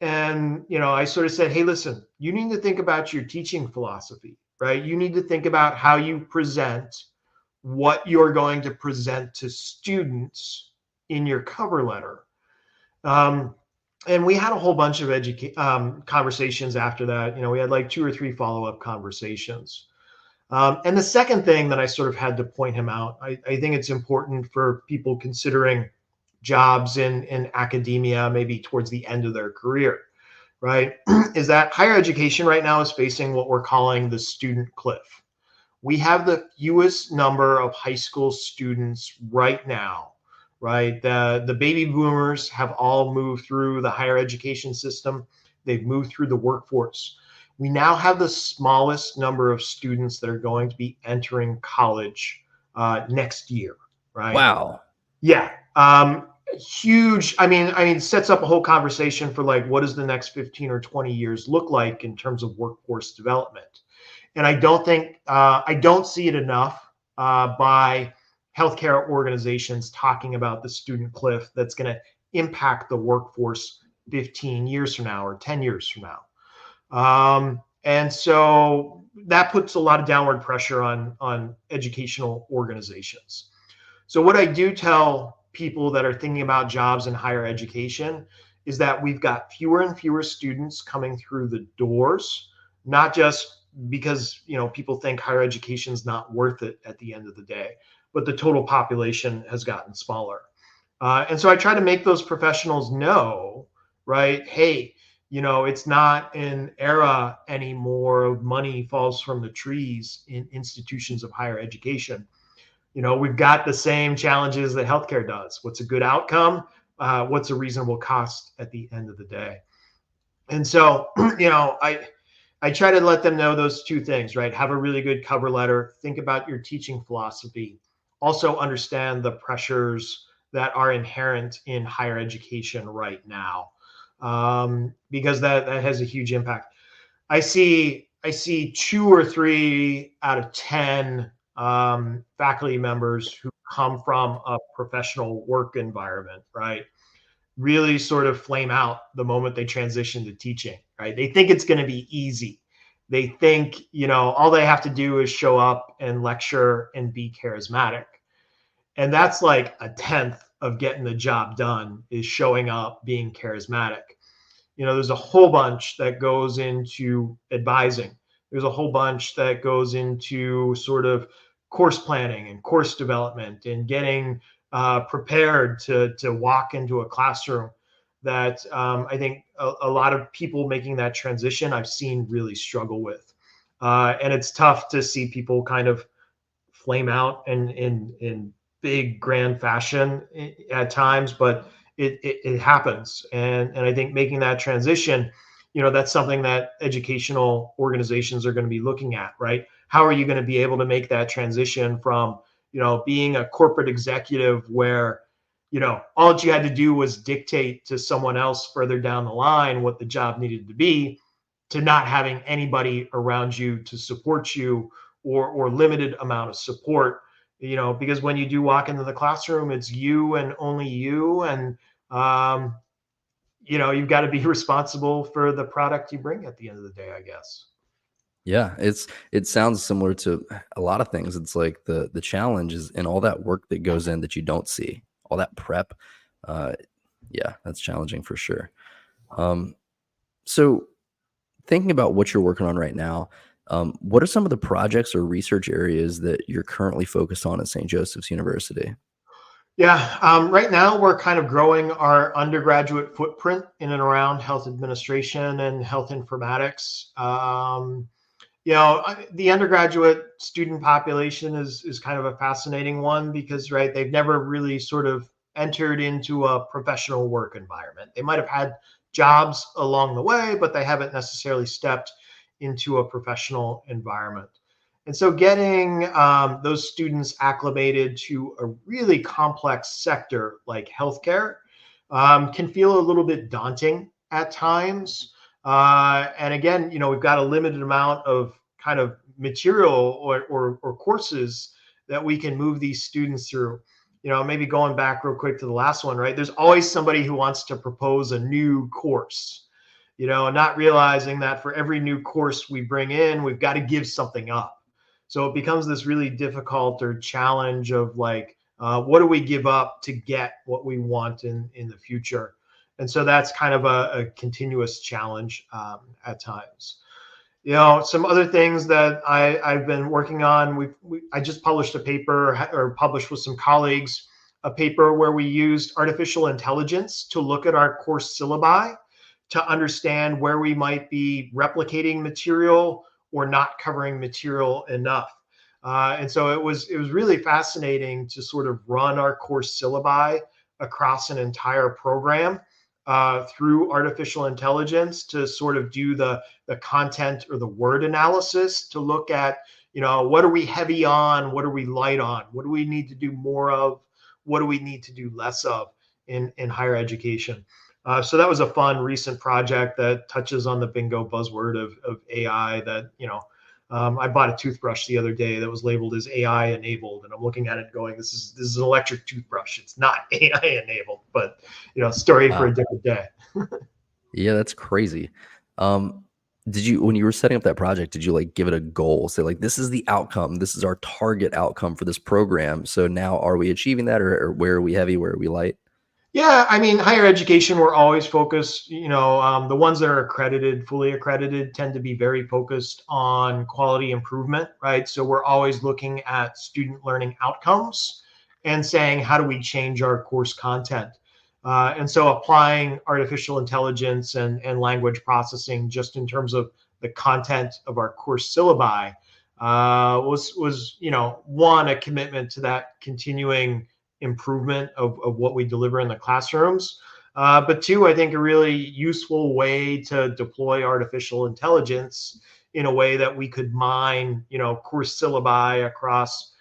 Speaker 2: And I sort of said, hey, listen, you need to think about your teaching philosophy, right? You need to think about how you present what you're going to present to students in your cover letter. Um, and we had a whole bunch of conversations after that. We had like 2 or 3 follow-up conversations. And the second thing that I sort of had to point him out, I think it's important for people considering jobs in academia, maybe towards the end of their career, right? Is that higher education right now is facing what we're calling the student cliff. We have the fewest number of high school students right now right? The baby boomers have all moved through the higher education system. They've moved through the workforce. We now have the smallest number of students that are going to be entering college next year, right?
Speaker 1: Wow.
Speaker 2: Yeah. Huge. I mean, sets up a whole conversation for like, what does the next 15 or 20 years look like in terms of workforce development? And I don't see it enough by healthcare organizations talking about the student cliff that's going to impact the workforce 15 years from now or 10 years from now. And so that puts a lot of downward pressure on educational organizations. So what I do tell people that are thinking about jobs in higher education is that we've got fewer and fewer students coming through the doors, not just because people think higher education is not worth it at the end of the day, but the total population has gotten smaller. And so I try to make those professionals know, right? Hey, it's not an era anymore of money falls from the trees in institutions of higher education. We've got the same challenges that healthcare does. What's a good outcome? What's a reasonable cost at the end of the day? And so, I try to let them know those two things, right? Have a really good cover letter. Think about your teaching philosophy. Also understand the pressures that are inherent in higher education right now, because that has a huge impact. I see 2 or 3 out of 10 faculty members who come from a professional work environment, right? Really sort of flame out the moment they transition to teaching, right? They think it's going to be easy. They think, all they have to do is show up and lecture and be charismatic. And that's like a tenth of getting the job done is showing up, being charismatic. There's a whole bunch that goes into advising. There's a whole bunch that goes into sort of course planning and course development and getting prepared to walk into a classroom that I think a lot of people making that transition I've seen really struggle with. And it's tough to see people kind of flame out in big grand fashion at times, but it happens. And I think making that transition, that's something that educational organizations are going to be looking at, right? How are you going to be able to make that transition from, being a corporate executive where, all you had to do was dictate to someone else further down the line what the job needed to be, to not having anybody around you to support you, or limited amount of support, because when you do walk into the classroom, it's you and only you. And, you've got to be responsible for the product you bring at the end of the day, I guess.
Speaker 1: Yeah, it sounds similar to a lot of things. It's like the challenge is in all that work that goes in that you don't see, all that prep. Uh, yeah, that's challenging for sure. Um, so thinking about what you're working on right now, what are some of the projects or research areas that you're currently focused on at St. Joseph's University?
Speaker 2: Yeah, right now we're kind of growing our undergraduate footprint in and around health administration and health informatics. The undergraduate student population is kind of a fascinating one because, right, they've never really sort of entered into a professional work environment. They might have had jobs along the way, but they haven't necessarily stepped into a professional environment. And so getting those students acclimated to a really complex sector like healthcare can feel a little bit daunting at times. And again, we've got a limited amount of kind of material or courses that we can move these students through. Maybe going back real quick to the last one, right? There's always somebody who wants to propose a new course, not realizing that for every new course we bring in, we've got to give something up. So it becomes this really difficult or challenge of like, what do we give up to get what we want in the future? And so that's kind of a continuous challenge at times. Some other things that I've been working on. I just published a paper, or published with some colleagues, a paper where we used artificial intelligence to look at our course syllabi to understand where we might be replicating material or not covering material enough. And so it was really fascinating to sort of run our course syllabi across an entire program through artificial intelligence to sort of do the content or the word analysis to look at, what are we heavy on, what are we light on, what do we need to do more of, what do we need to do less of in higher education. So that was a fun recent project that touches on the bingo buzzword of AI that, I bought a toothbrush the other day that was labeled as AI enabled, and I'm looking at it going, this is an electric toothbrush. It's not AI enabled, but story for a
Speaker 1: Wow.
Speaker 2: different day.
Speaker 1: Yeah, that's crazy. Um, did you, when you were setting up that project, did you like give it a goal? Say like, this is the outcome. This is our target outcome for this program. So now are we achieving that, or where are we heavy? Where are we light?
Speaker 2: Yeah, I mean, higher education, we're always focused. The ones that are accredited, fully accredited, tend to be very focused on quality improvement, right? So we're always looking at student learning outcomes and saying, how do we change our course content? And so applying artificial intelligence and language processing just in terms of the content of our course syllabi was one, a commitment to that continuing improvement of what we deliver in the classrooms. But two, I think a really useful way to deploy artificial intelligence in a way that we could mine, course syllabi across,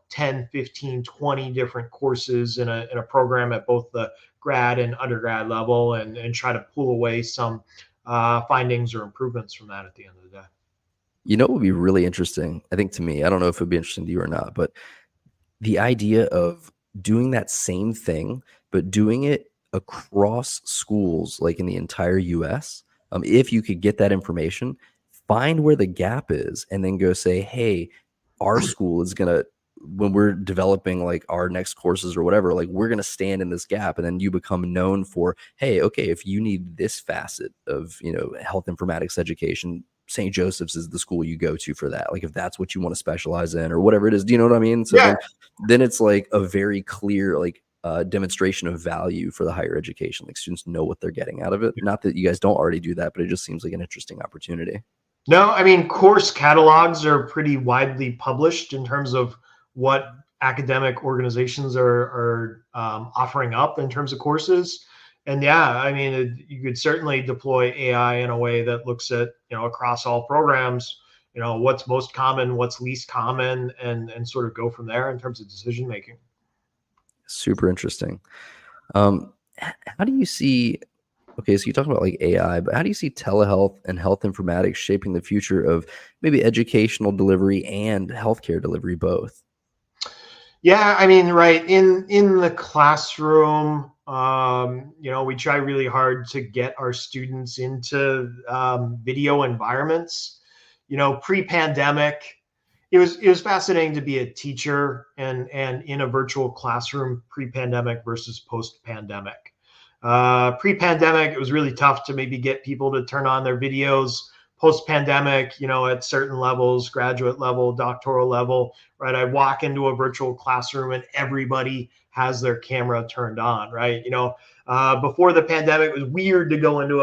Speaker 2: 10, 15, 20 different courses in a program at both the grad and undergrad level and try to pull away some findings or improvements from that at the end of the day.
Speaker 1: You know, what would be really interesting, I think to me, I don't know if it would be interesting to you or not, but the idea of doing that same thing, but doing it across schools, like in the entire US, if you could get that information, find where the gap is, and then go say, hey, our school is going to, when we're developing like our next courses or whatever, like we're going to stand in this gap. And then you become known for, hey, okay, if you need this facet of, health informatics education, St. Joseph's is the school you go to for that. Like if that's what you want to specialize in or whatever it is, do you know what I mean? So
Speaker 2: Yeah.
Speaker 1: then it's like a very clear like demonstration of value for the higher education. Like students know what they're getting out of it. Not that you guys don't already do that, but it just seems like an interesting opportunity.
Speaker 2: No, I mean, course catalogs are pretty widely published in terms of what academic organizations are offering up in terms of courses. And yeah, I mean, you could certainly deploy AI in a way that looks at, across all programs, what's most common, what's least common, and sort of go from there in terms of decision making.
Speaker 1: Super interesting. How do you see, okay, so you talk about like AI, but how do you see telehealth and health informatics shaping the future of maybe educational delivery and healthcare delivery both?
Speaker 2: Yeah, I mean, right in the classroom, we try really hard to get our students into video environments. Pre-pandemic, it was fascinating to be a teacher and in a virtual classroom pre-pandemic versus post-pandemic. Pre-pandemic, it was really tough to maybe get people to turn on their videos. Post-pandemic, at certain levels, graduate level, doctoral level, right? I walk into a virtual classroom and everybody has their camera turned on, right? Before the pandemic, it was weird to go into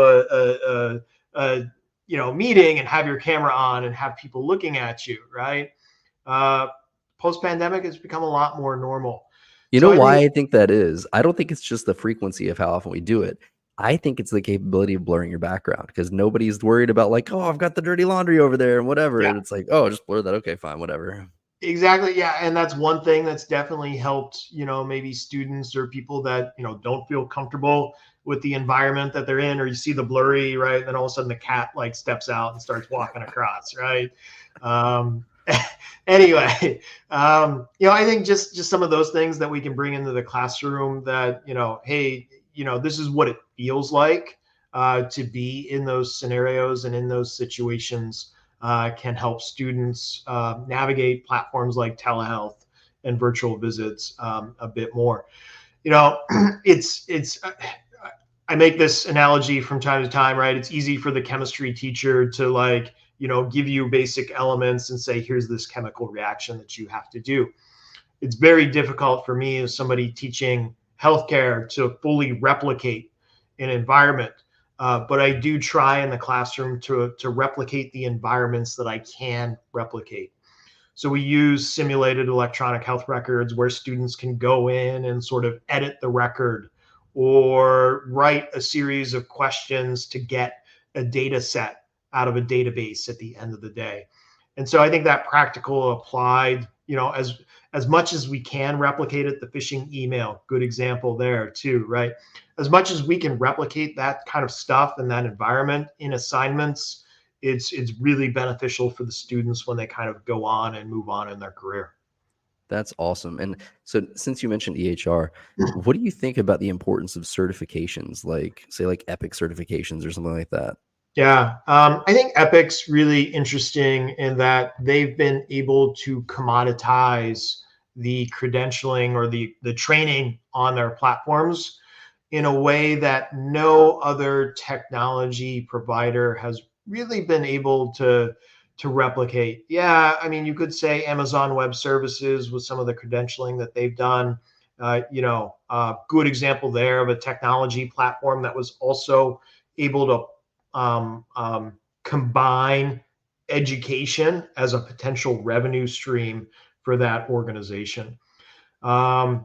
Speaker 2: a meeting and have your camera on and have people looking at you, right? Uh, Post-pandemic, it's become a lot more normal.
Speaker 1: You
Speaker 2: So
Speaker 1: know
Speaker 2: I
Speaker 1: why
Speaker 2: think,
Speaker 1: I think that is? I don't think it's just the frequency of how often we do it. I think it's the capability of blurring your background because nobody's worried about like, oh, I've got the dirty laundry over there and whatever.
Speaker 2: yeah,
Speaker 1: And it's like, oh, just blur that. Okay, fine, whatever.
Speaker 2: exactly. Yeah. And that's one thing that's definitely helped, maybe students or people that, don't feel comfortable with the environment that they're in, or you see the blurry, right? Then all of a sudden the cat like steps out and starts walking across, right? Um, anyway, I think just some of those things that we can bring into the classroom that, hey, this is what it feels like to be in those scenarios and in those situations can help students navigate platforms like telehealth and virtual visits a bit more. You know, it's I make this analogy from time to time, right? It's easy for the chemistry teacher to like, give you basic elements and say, here's this chemical reaction that you have to do. It's very difficult for me as somebody teaching healthcare to fully replicate an environment. But I do try in the classroom to replicate the environments that I can replicate. So we use simulated electronic health records where students can go in and sort of edit the record or write a series of questions to get a data set out of a database at the end of the day. And so I think that practical applied, as much as we can replicate it, the phishing email, good example there too, right? As much as we can replicate that kind of stuff in that environment in assignments, it's really beneficial for the students when they kind of go on and move on in their career.
Speaker 1: That's awesome. And so since you mentioned EHR, what do you think about the importance of certifications, like say like Epic certifications or something like that?
Speaker 2: Yeah, I think Epic's really interesting in that they've been able to commoditize the credentialing or the training on their platforms in a way that no other technology provider has really been able to replicate. Yeah, I mean, you could say Amazon Web Services with some of the credentialing that they've done. Good example there of a technology platform that was also able to combine education as a potential revenue stream for that organization. Um,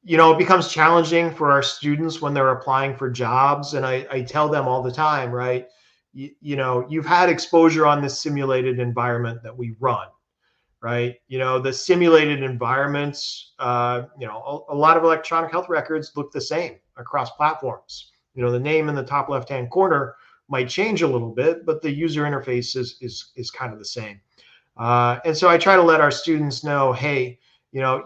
Speaker 2: it becomes challenging for our students when they're applying for jobs. And I tell them all the time, right? You've had exposure on this simulated environment that we run, right? The simulated environments, a lot of electronic health records look the same across platforms. The name in the top left-hand corner might change a little bit, but the user interface is kind of the same. And so I try to let our students know, hey,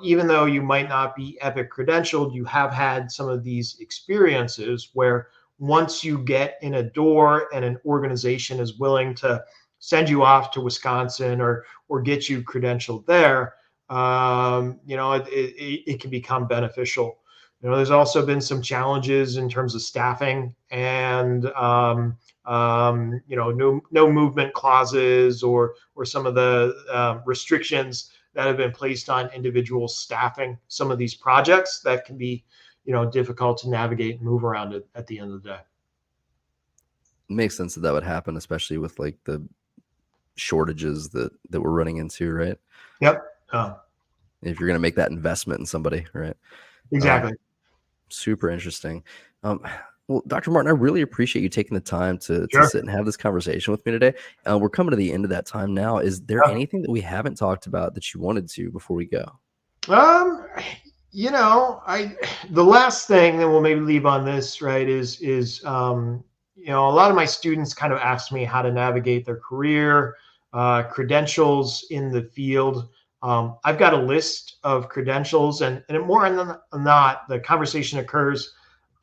Speaker 2: even though you might not be Epic credentialed, you have had some of these experiences where once you get in a door and an organization is willing to send you off to Wisconsin or get you credentialed there, it can become beneficial. There's also been some challenges in terms of staffing and no movement clauses or some of the restrictions that have been placed on individual staffing some of these projects that can be difficult to navigate and move around at the end of the day.
Speaker 1: It makes sense that that would happen, especially with like the shortages that we're running into, right?
Speaker 2: Yep.
Speaker 1: If you're going to make that investment in somebody, right? Um,
Speaker 2: Exactly.
Speaker 1: Super interesting. Um, well, Dr. Martin, I really appreciate you taking the time to
Speaker 2: Sure.
Speaker 1: sit and have this conversation with me today. We're coming to the end of that time now. Is there
Speaker 2: Yeah.
Speaker 1: anything that we haven't talked about that you wanted to before we go?
Speaker 2: Um, I the last thing that we'll maybe leave on this, right, is a lot of my students kind of ask me how to navigate their career, credentials in the field. I've got a list of credentials, and more than not, the conversation occurs.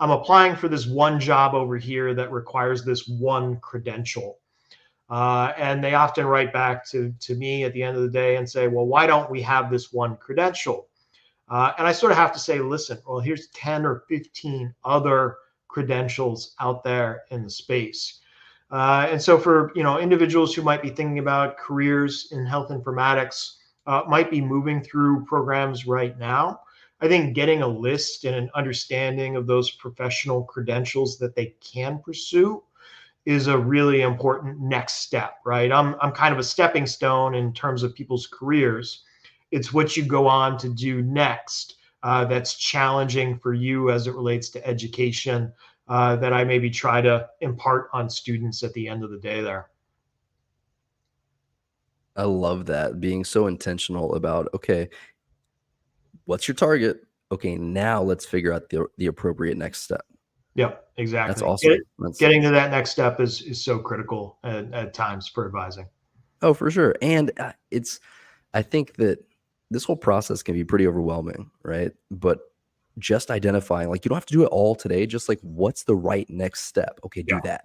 Speaker 2: I'm applying for this one job over here that requires this one credential. And they often write back to me at the end of the day and say, well, why don't we have this one credential? And I sort of have to say, listen, well, here's 10 or 15 other credentials out there in the space. And so for individuals who might be thinking about careers in health informatics, might be moving through programs right now, I think getting a list and an understanding of those professional credentials that they can pursue is a really important next step, right? I'm kind of a stepping stone in terms of people's careers. It's what you go on to do next that's challenging for you as it relates to education that I maybe try to impart on students at the end of the day there.
Speaker 1: I love that, being so intentional about, okay, what's your target? Okay, now let's figure out the appropriate next step.
Speaker 2: Yep,
Speaker 1: That's
Speaker 2: exactly.
Speaker 1: awesome. That's
Speaker 2: Getting to that next step is so critical at times for advising.
Speaker 1: Oh, for sure. And I think that this whole process can be pretty overwhelming, right? But just identifying, like, you don't have to do it all today. Just like, what's the right next step? Okay,
Speaker 2: Yeah.
Speaker 1: do that.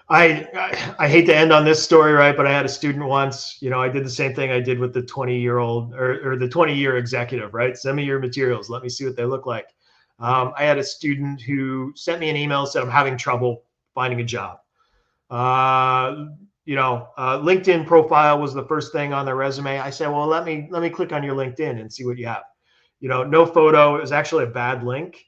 Speaker 2: I hate to end on this story, right? But I had a student once, I did the same thing I did with the 20-year-old or the 20-year executive, right? Send me your materials. Let me see what they look like. I had a student who sent me an email, said, I'm having trouble finding a job. LinkedIn profile was the first thing on their resume. I said, well, let me click on your LinkedIn and see what you have. No photo. It was actually a bad link.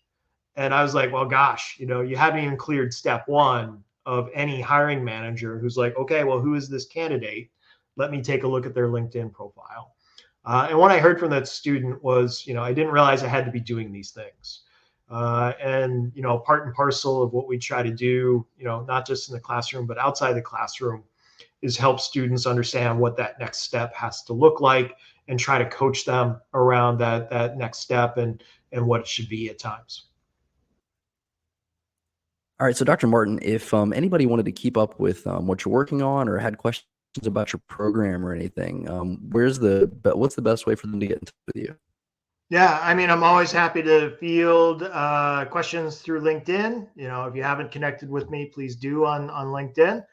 Speaker 2: And I was like, well, gosh, you haven't even cleared step one of any hiring manager who's like, okay, well, who is this candidate? let me take a look at their LinkedIn profile. And what I heard from that student was, I didn't realize I had to be doing these things. And, part and parcel of what we try to do, not just in the classroom, but outside the classroom, is help students understand what that next step has to look like and try to coach them around that next step and what it should be at times.
Speaker 1: All right, so Dr. Martin, if anybody wanted to keep up with what you're working on or had questions about your program or anything, what's the best way for them to get in touch with you?
Speaker 2: Yeah, I mean, I'm always happy to field questions through LinkedIn. If you haven't connected with me, please do on LinkedIn.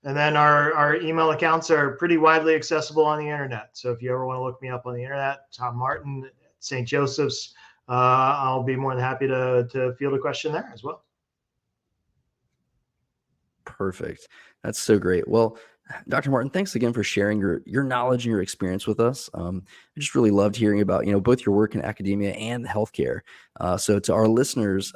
Speaker 2: And then our email accounts are pretty widely accessible on the internet. So if you ever want to look me up on the internet, Tom Martin at St. Joseph's, I'll be more than happy to field a question there as well.
Speaker 1: Perfect. That's so great. Well, Dr. Martin, thanks again for sharing your knowledge and your experience with us. I just really loved hearing about both your work in academia and healthcare. So to our listeners,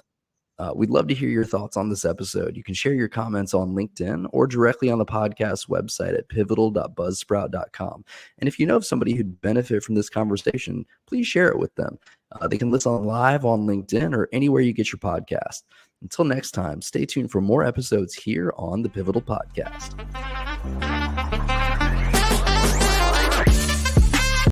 Speaker 1: we'd love to hear your thoughts on this episode. You can share your comments on LinkedIn or directly on the podcast website at pivotal.buzzsprout.com. And if you know of somebody who'd benefit from this conversation, please share it with them. They can listen live on LinkedIn or anywhere you get your podcast. Until next time, stay tuned for more episodes here on the Pivotal Podcast.